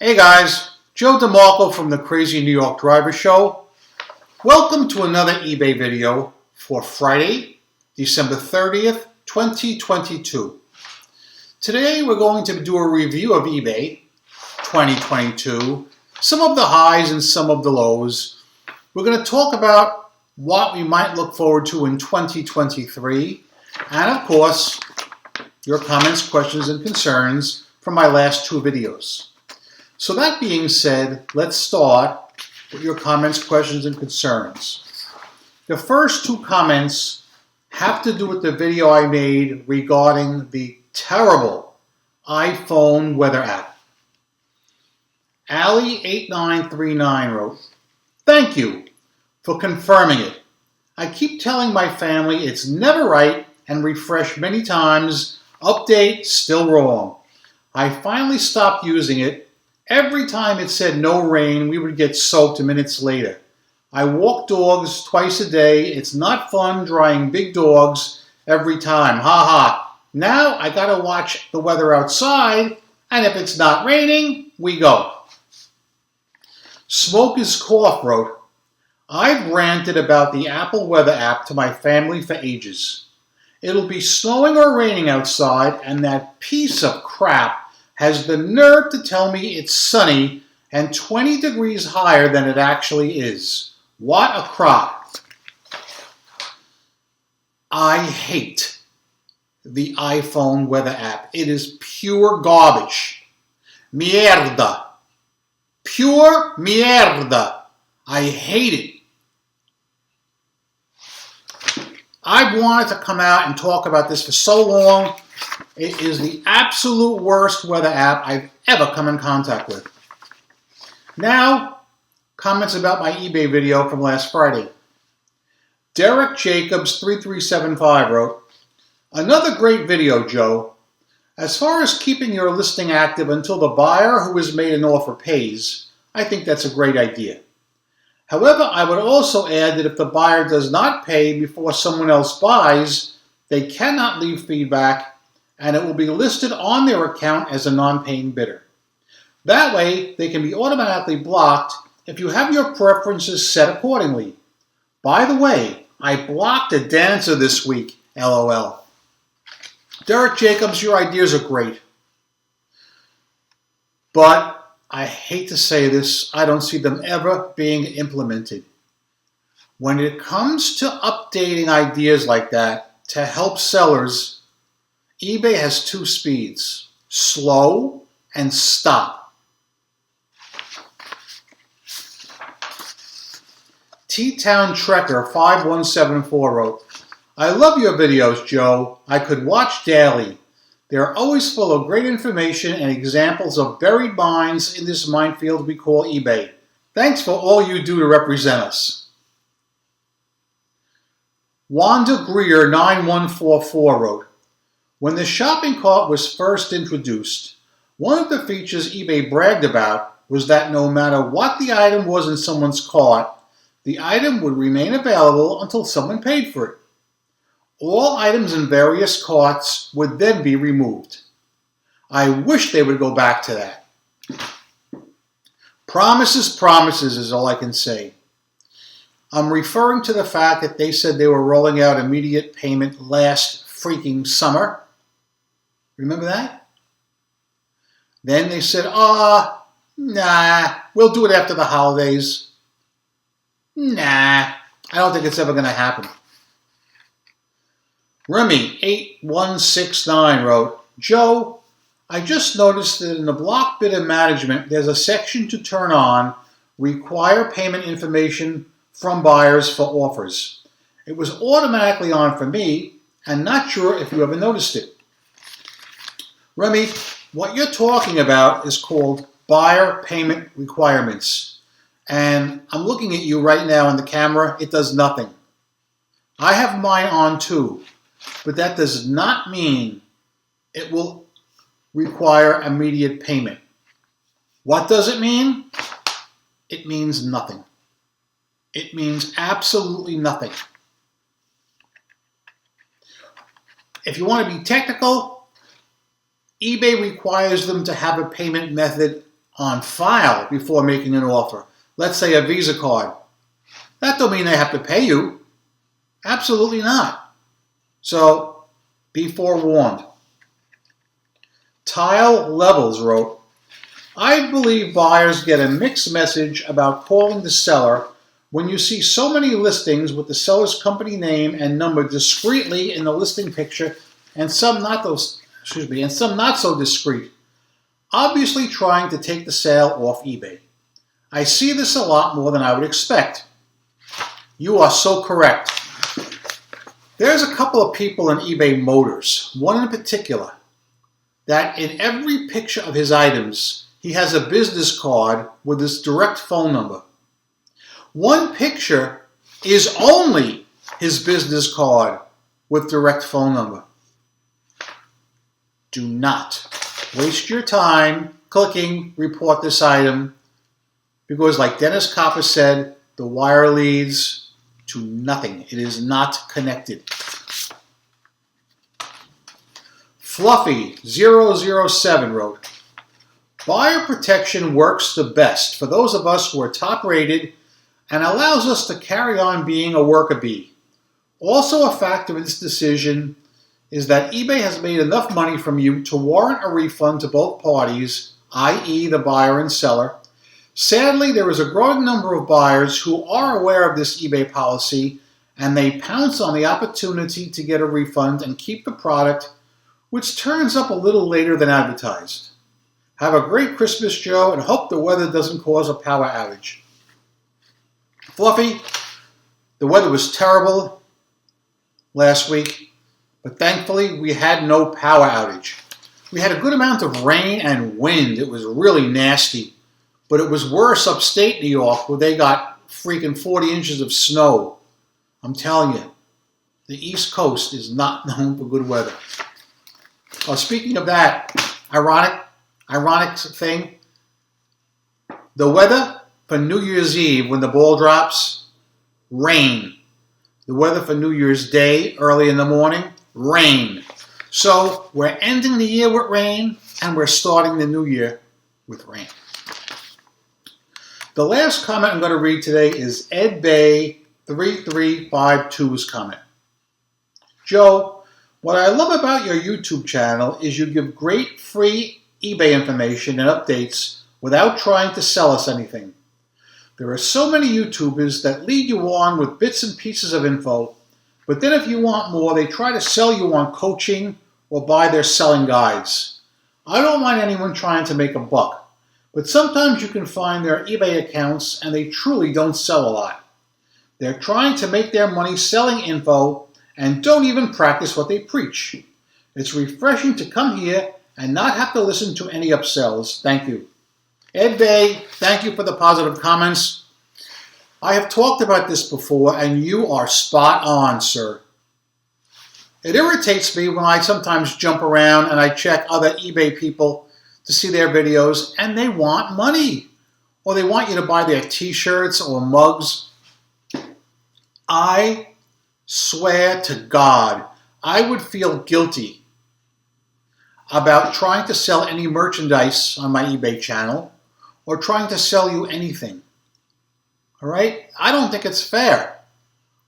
Hey guys, Joe DeMarco from the Crazy New York Driver Show. Welcome to another eBay video for Friday, December 30th, 2022. Today we're going to do a review of eBay 2022, some of the highs and some of the lows. We're going to talk about what we might look forward to in 2023, and of course, your comments, questions, and concerns from my last two videos. So that being said, let's start with your comments, questions, and concerns. The first two comments have to do with the video I made regarding the terrible iPhone weather app. Ali8939 wrote, "Thank you for confirming it. I keep telling my family it's never right and refresh many times. Update, still wrong. I finally stopped using it. Every time it said no rain, we would get soaked minutes later. I walk dogs twice a day. It's not fun drying big dogs every time. Ha ha. Now I gotta watch the weather outside, and if it's not raining, we go." Smoke is Cough wrote, "I've ranted about the Apple weather app to my family for ages. It'll be snowing or raining outside, and that piece of crap has the nerve to tell me it's sunny and 20 degrees higher than it actually is. What a crock." I hate the iPhone weather app. It is pure garbage. Mierda. Pure mierda. I hate it. I've wanted to come out and talk about this for so long. It is the absolute worst weather app I've ever come in contact with. Now, comments about my eBay video from last Friday. Derek Jacobs 3375 wrote, "Another great video, Joe. As far as keeping your listing active until the buyer who has made an offer pays, I think that's a great idea. However, I would also add that if the buyer does not pay before someone else buys, they cannot leave feedback, and it will be listed on their account as a non-paying bidder. That way, they can be automatically blocked if you have your preferences set accordingly. By the way, I blocked a dancer this week, LOL. Derek Jacobs, your ideas are great. But I hate to say this, I don't see them ever being implemented. When it comes to updating ideas like that to help sellers, eBay has two speeds, slow and stop. T-Town Trekker 5174 wrote, "I love your videos, Joe. I could watch daily. They're always full of great information and examples of buried mines in this minefield we call eBay. Thanks for all you do to represent us." Wanda Greer 9144 wrote, "When the shopping cart was first introduced, one of the features eBay bragged about was that no matter what the item was in someone's cart, the item would remain available until someone paid for it. All items in various carts would then be removed. I wish they would go back to that. Promises, promises is all I can say. I'm referring to the fact that they said they were rolling out immediate payment last freaking summer. Remember that? Then they said, nah, we'll do it after the holidays. Nah, I don't think it's ever going to happen." Remy 8169 wrote, "Joe, I just noticed that in the block bidder management, there's a section to turn on, require payment information from buyers for offers. It was automatically on for me, and not sure if you ever noticed it." Remy, what you're talking about is called buyer payment requirements. And I'm looking at you right now on the camera. It does nothing. I have mine on too. But that does not mean it will require immediate payment. What does it mean? It means nothing. It means absolutely nothing. If you want to be technical, eBay requires them to have a payment method on file before making an offer. Let's say a Visa card. That don't mean they have to pay you. Absolutely not. So be forewarned. Tile Levels wrote, I believe buyers get a mixed message about calling the seller when you see so many listings with the seller's company name and number discreetly in the listing picture and some not so discreet, obviously trying to take the sale off eBay. I see this a lot more than I would expect. You are so correct. There's a couple of people in eBay Motors, one in particular, that in every picture of his items, he has a business card with his direct phone number. One picture is only his business card with direct phone number. Do not waste your time clicking report this item because, like Dennis Copper said, the wire leads to nothing. It is not connected. Fluffy007 wrote, buyer protection works the best for those of us who are top rated and allows us to carry on being a worker bee. Also a factor in this decision is that eBay has made enough money from you to warrant a refund to both parties, i.e. the buyer and seller. Sadly, there is a growing number of buyers who are aware of this eBay policy and they pounce on the opportunity to get a refund and keep the product, which turns up a little later than advertised. Have a great Christmas, Joe, and hope the weather doesn't cause a power outage. Fluffy, the weather was terrible last week, but thankfully we had no power outage. We had a good amount of rain and wind. It was really nasty, but it was worse upstate New York where they got freaking 40 inches of snow. I'm telling you, the East Coast is not known for good weather. Well, speaking of that, ironic thing, the weather for New Year's Eve when the ball drops, rain. The weather for New Year's Day, early in the morning, rain. So we're ending the year with rain and we're starting the new year with rain. The last comment I'm going to read today is Ed Bay 3352's comment. Joe, what I love about your YouTube channel is you give great free eBay information and updates without trying to sell us anything. There are so many YouTubers that lead you on with bits and pieces of info, but then if you want more, they try to sell you on coaching or buy their selling guides. I don't mind anyone trying to make a buck, but sometimes you can find their eBay accounts and they truly don't sell a lot. They're trying to make their money selling info and don't even practice what they preach. It's refreshing to come here and not have to listen to any upsells. Thank you. Ed Bay, thank you for the positive comments. I have talked about this before, and you are spot on, sir. It irritates me when I sometimes jump around and I check other eBay people to see their videos, and they want money, or they want you to buy their t-shirts or mugs. I swear to God, I would feel guilty about trying to sell any merchandise on my eBay channel or trying to sell you anything. All right? I don't think it's fair.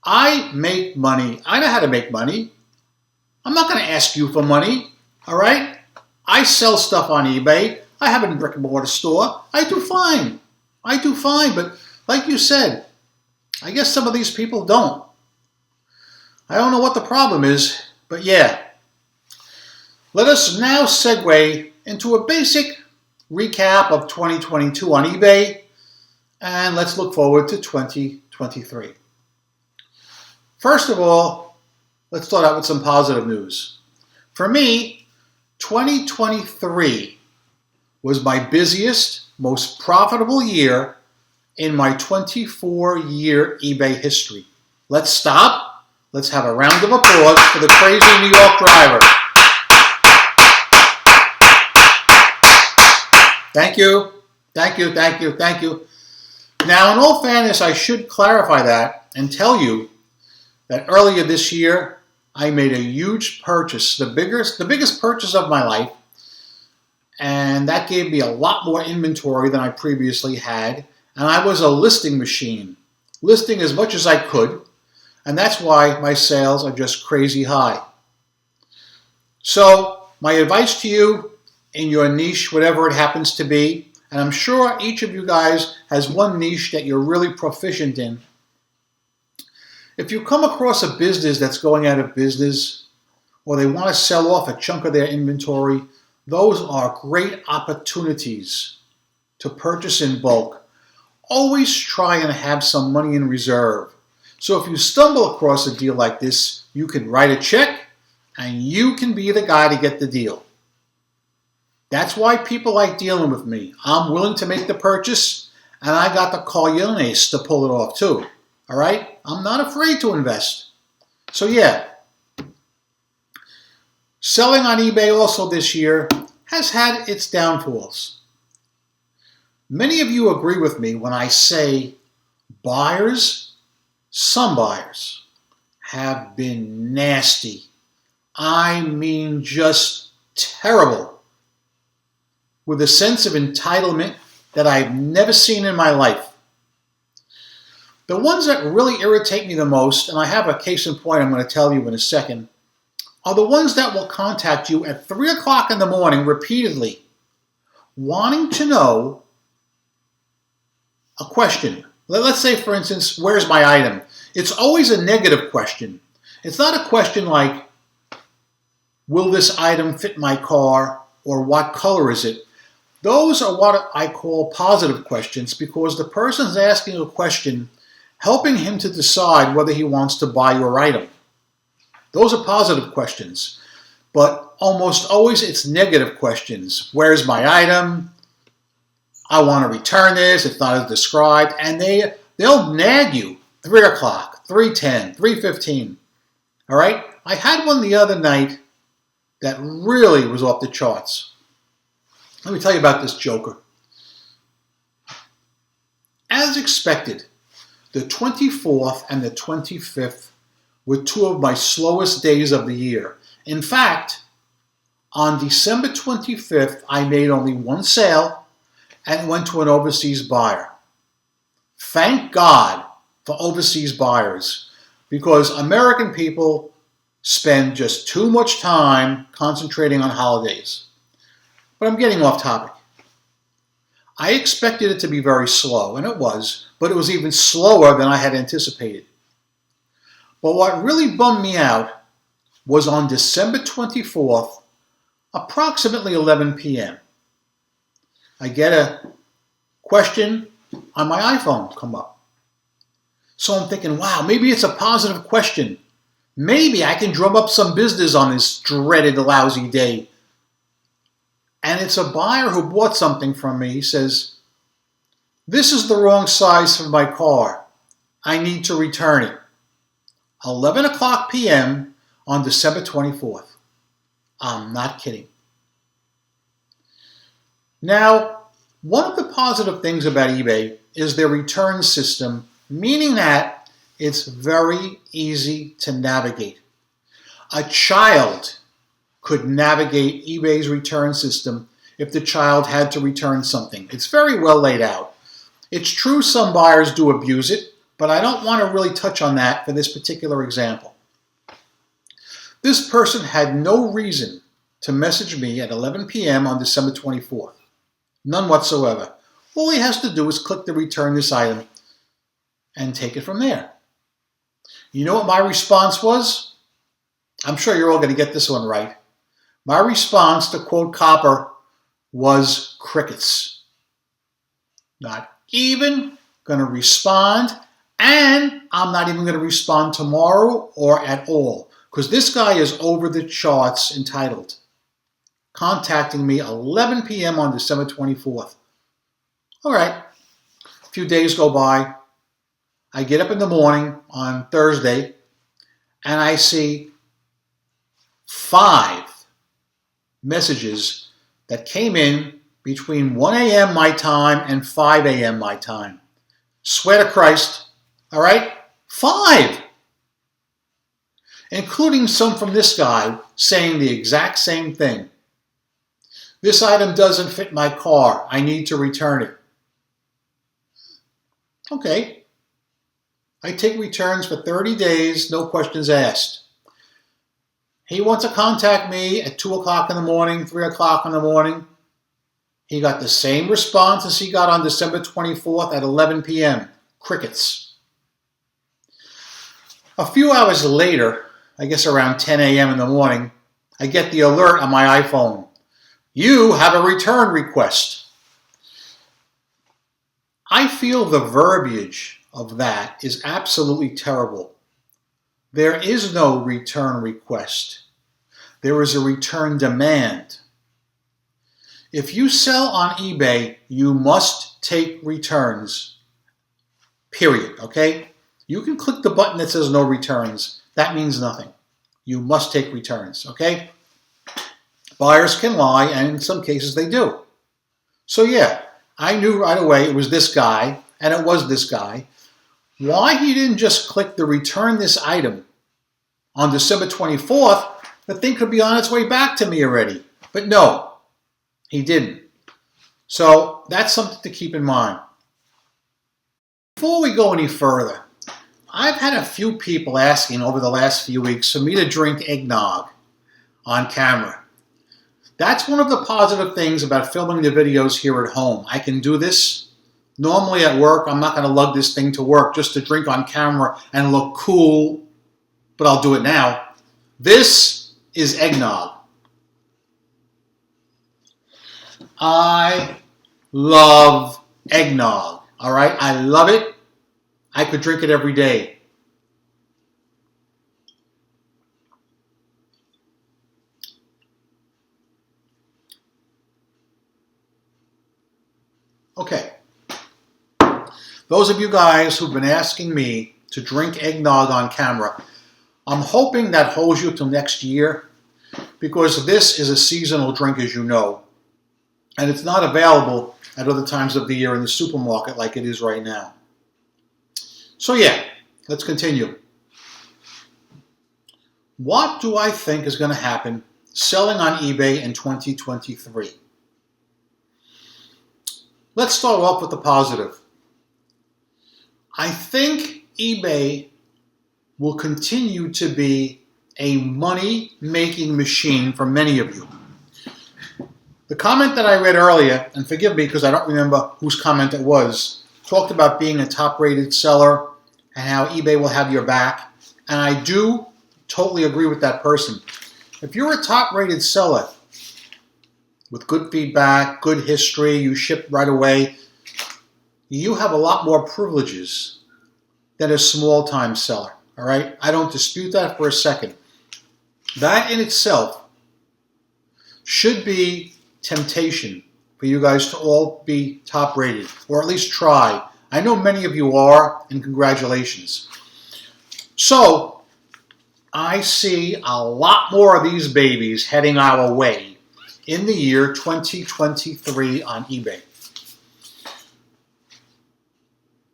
I make money. I know how to make money. I'm not going to ask you for money. All right? I sell stuff on eBay. I have a brick and mortar store. I do fine. I do fine. But like you said, I guess some of these people don't. I don't know what the problem is, but yeah. Let us now segue into a basic recap of 2022 on eBay, and let's look forward to 2023. First of all, let's start out with some positive news. For me, 2023 was my busiest, most profitable year in my 24-year eBay history. Let's stop. Let's have a round of applause for the crazy New York driver. Thank you. Thank you, thank you, thank you. Now, in all fairness, I should clarify that and tell you that earlier this year, I made a huge purchase, the biggest purchase of my life, and that gave me a lot more inventory than I previously had, and I was a listing machine, listing as much as I could, and that's why my sales are just crazy high. So my advice to you in your niche, whatever it happens to be, and I'm sure each of you guys has one niche that you're really proficient in. If you come across a business that's going out of business, or they want to sell off a chunk of their inventory, those are great opportunities to purchase in bulk. Always try and have some money in reserve. So if you stumble across a deal like this, you can write a check and you can be the guy to get the deal. That's why people like dealing with me. I'm willing to make the purchase, and I got the cojones to pull it off too. All right? I'm not afraid to invest. So yeah, selling on eBay also this year has had its downfalls. Many of you agree with me when I say some buyers, have been nasty. I mean just terrible, with a sense of entitlement that I've never seen in my life. The ones that really irritate me the most, and I have a case in point I'm going to tell you in a second, are the ones that will contact you at 3 o'clock in the morning repeatedly, wanting to know a question. Let's say, for instance, where's my item? It's always a negative question. It's not a question like, will this item fit my car, or what color is it? Those are what I call positive questions, because the person's asking a question helping him to decide whether he wants to buy your item. Those are positive questions, but almost always it's negative questions. Where's my item? I want to return this, it's not as described, and they'll nag you. 3 o'clock, 3:10, 3:15. All right? I had one the other night that really was off the charts. Let me tell you about this joker. As expected, the 24th and the 25th were two of my slowest days of the year. In fact, on December 25th, I made only one sale and went to an overseas buyer. Thank God for overseas buyers, because American people spend just too much time concentrating on holidays. But I'm getting off topic. I expected it to be very slow, and it was, but it was even slower than I had anticipated. But what really bummed me out was on December 24th, approximately 11 p.m. I get a question on my iPhone come up. So I'm thinking, wow, maybe it's a positive question. Maybe I can drum up some business on this dreaded lousy day. And it's a buyer who bought something from me. He says, this is the wrong size for my car. I need to return it. 11 o'clock p.m. on December 24th. I'm not kidding. Now, one of the positive things about eBay is their return system, meaning that it's very easy to navigate. A child could navigate eBay's return system if the child had to return something. It's very well laid out. It's true some buyers do abuse it, but I don't want to really touch on that for this particular example. This person had no reason to message me at 11 p.m. on December 24th. None whatsoever. All he has to do is click the return this item and take it from there. You know what my response was? I'm sure you're all going to get this one right. My response, to quote Copper, was crickets. Not even going to respond, and I'm not even going to respond tomorrow or at all, because this guy is over the charts entitled. Contacting me 11 p.m. on December 24th. All right, a few days go by. I get up in the morning on Thursday, and I see 5 messages that came in between 1 a.m. my time and 5 a.m. my time. Swear to Christ, all right? 5! Including some from this guy saying the exact same thing. This item doesn't fit my car. I need to return it. Okay. I take returns for 30 days, no questions asked. He wants to contact me at 2 o'clock in the morning, 3 o'clock in the morning. He got the same response as he got on December 24th at 11 p.m. Crickets. A few hours later, I guess around 10 a.m. in the morning, I get the alert on my iPhone. You have a return request. I feel the verbiage of that is absolutely terrible. There is no return request. There is a return demand. If you sell on eBay, you must take returns. Period, okay? You can click the button that says no returns. That means nothing. You must take returns, okay? Buyers can lie, and in some cases they do. So yeah, I knew right away it was this guy, and it was this guy. Why he didn't just click the return this item on December 24th, the thing could be on its way back to me already. But no, he didn't. So that's something to keep in mind. Before we go any further, I've had a few people asking over the last few weeks for me to drink eggnog on camera. That's one of the positive things about filming the videos here at home. I can do this. Normally at work, I'm not going to lug this thing to work just to drink on camera and look cool, but I'll do it now. This is eggnog. I love eggnog, all right? I love it. I could drink it every day. Okay. Those of you guys who've been asking me to drink eggnog on camera, I'm hoping that holds you till next year, because this is a seasonal drink, as you know, and it's not available at other times of the year in the supermarket like it is right now. So yeah, let's continue. What do I think is going to happen selling on eBay in 2023? Let's start off with the positive. I think eBay will continue to be a money-making machine for many of you. The comment that I read earlier, and forgive me because I don't remember whose comment it was, talked about being a top-rated seller and how eBay will have your back. And I do totally agree with that person. If you're a top-rated seller with good feedback, good history, you ship right away, you have a lot more privileges than a small-time seller. All right? I don't dispute that for a second. That in itself should be temptation for you guys to all be top-rated, or at least try. I know many of you are, and congratulations. So, I see a lot more of these babies heading our way in the year 2023 on eBay.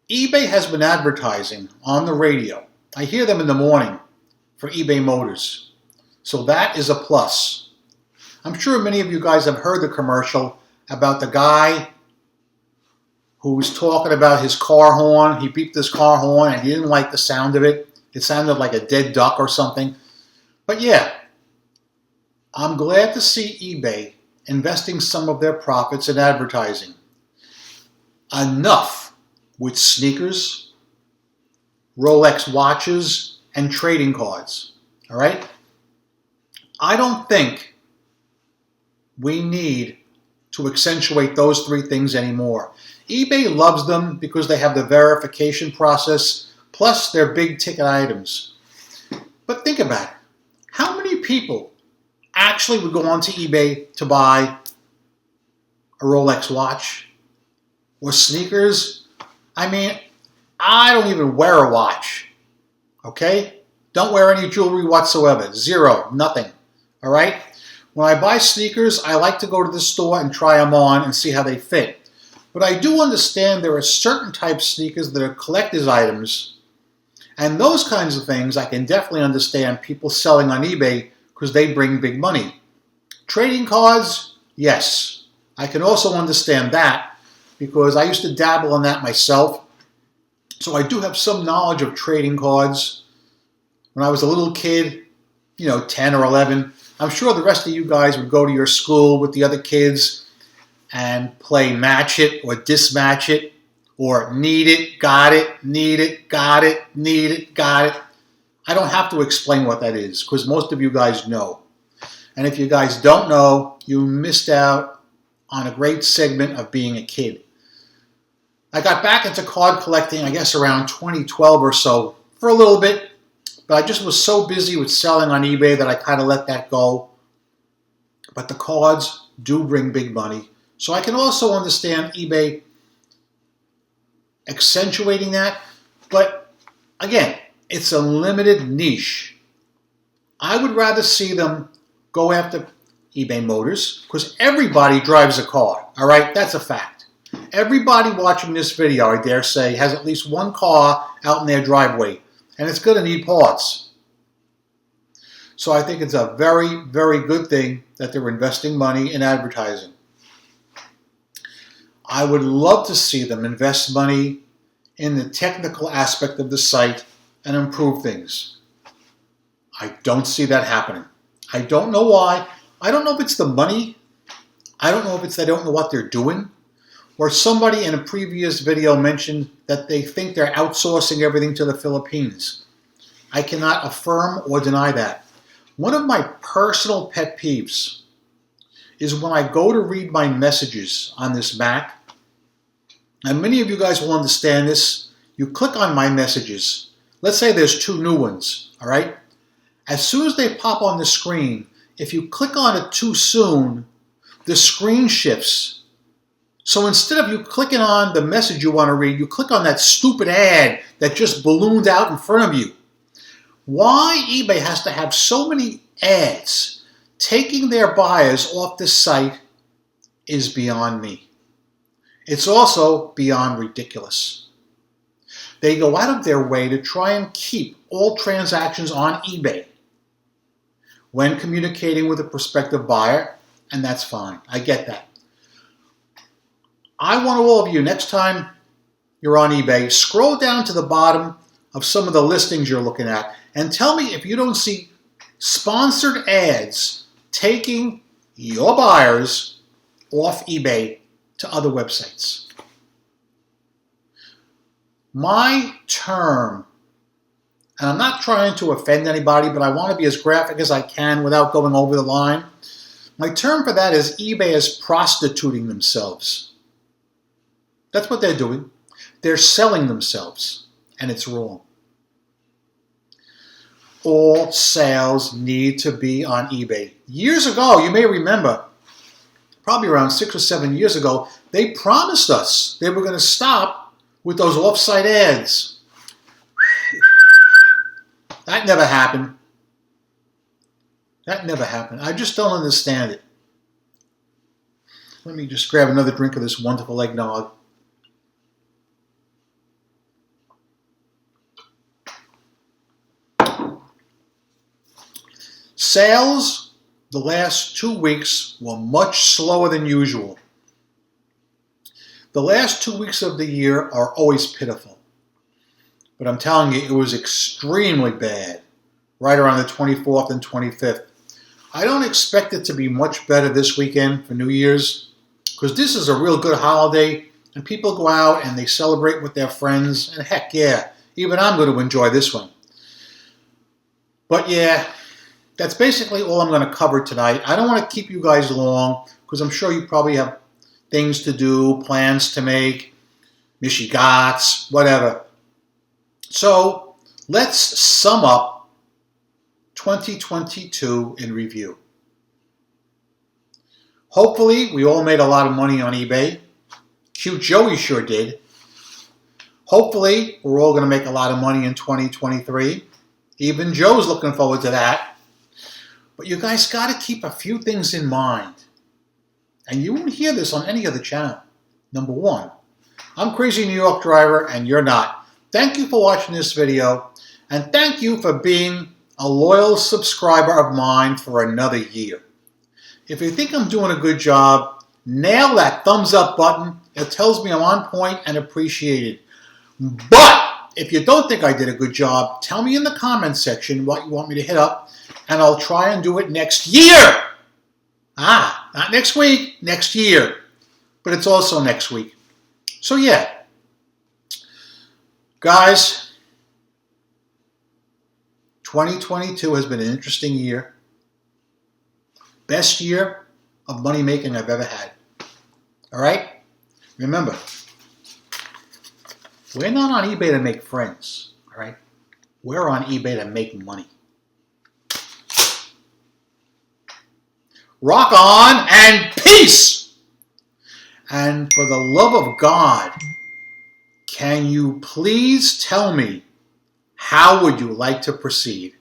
eBay has been advertising on the radio. I hear them in the morning for eBay Motors. So that is a plus. I'm sure many of you guys have heard the commercial about the guy who was talking about his car horn. He beeped his car horn and he didn't like the sound of it. It sounded like a dead duck or something. But yeah, I'm glad to see eBay investing some of their profits in advertising. Enough with sneakers, Rolex watches, and trading cards. All right? I don't think we need to accentuate those three things anymore. eBay loves them because they have the verification process, plus they're big ticket items. But think about it. How many people actually would go onto eBay to buy a Rolex watch or sneakers? I mean, I don't even wear a watch, okay? Don't wear any jewelry whatsoever. Zero, nothing, all right? When I buy sneakers, I like to go to the store and try them on and see how they fit. But I do understand there are certain types of sneakers that are collector's items, and those kinds of things I can definitely understand people selling on eBay because they bring big money. Trading cards, Yes, I can also understand that because I used to dabble in that myself. So I do have some knowledge of trading cards. When I was a little kid, 10 or 11, I'm sure the rest of you guys would go to your school with the other kids and play match it or dismatch it or need it, got it, need it, got it, need it, got it. I don't have to explain what that is because most of you guys know. And if you guys don't know, you missed out on a great segment of being a kid. I got back into card collecting, I guess around 2012 or so, for a little bit, but I just was so busy with selling on eBay that I kind of let that go. But the cards do bring big money. So I can also understand eBay accentuating that. But again, it's a limited niche. I would rather see them go after eBay Motors because everybody drives a car, all right? That's a fact. Everybody watching this video, I dare say, has at least one car out in their driveway, and it's going to need parts. So I think it's a very, very good thing that they're investing money in advertising. I would love to see them invest money in the technical aspect of the site and improve things. I don't see that happening. I don't know why. I don't know if it's the money. I don't know if it's they don't know what they're doing. Or somebody in a previous video mentioned that they think they're outsourcing everything to the Philippines. I cannot affirm or deny that. One of my personal pet peeves is when I go to read my messages on this Mac, and many of you guys will understand this, you click on my messages. Let's say there's 2 new ones, all right? As soon as they pop on the screen, if you click on it too soon, the screen shifts. So instead of you clicking on the message you want to read, you click on that stupid ad that just ballooned out in front of you. Why eBay has to have so many ads taking their buyers off the site is beyond me. It's also beyond ridiculous. They go out of their way to try and keep all transactions on eBay when communicating with a prospective buyer, and that's fine. I get that. I want all of you, next time you're on eBay, scroll down to the bottom of some of the listings you're looking at and tell me if you don't see sponsored ads taking your buyers off eBay to other websites. My term, and I'm not trying to offend anybody, but I want to be as graphic as I can without going over the line. My term for that is eBay is prostituting themselves. That's what they're doing. They're selling themselves, and it's wrong. All sales need to be on eBay. Years ago, you may remember, probably around 6 or 7 years ago, they promised us they were going to stop with those off-site ads. That never happened. That never happened. I just don't understand it. Let me just grab another drink of this wonderful eggnog. Sales the last 2 weeks were much slower than usual. The last 2 weeks of the year are always pitiful. But I'm telling you, it was extremely bad right around the 24th and 25th. I don't expect it to be much better this weekend for New Year's because this is a real good holiday and people go out and they celebrate with their friends. And heck yeah, even I'm going to enjoy this one. But yeah, that's basically all I'm going to cover tonight. I don't want to keep you guys long because I'm sure you probably have things to do, plans to make, Michigats, whatever. So let's sum up 2022 in review. Hopefully, we all made a lot of money on eBay. Cute Joey sure did. Hopefully, we're all going to make a lot of money in 2023. Even Joe's looking forward to that. But you guys got to keep a few things in mind. And you won't hear this on any other channel. Number 1, I'm Crazy New York Driver and you're not. Thank you for watching this video. And thank you for being a loyal subscriber of mine for another year. If you think I'm doing a good job, nail that thumbs up button. It tells me I'm on point and appreciated. But if you don't think I did a good job, tell me in the comments section what you want me to hit up, and I'll try and do it next year. Not next week, next year. But it's also next week. So yeah. Guys, 2022 has been an interesting year. Best year of money making I've ever had. All right? Remember, we're not on eBay to make friends. All right? We're on eBay to make money. Rock on and peace! And for the love of God, can you please tell me how would you like to proceed?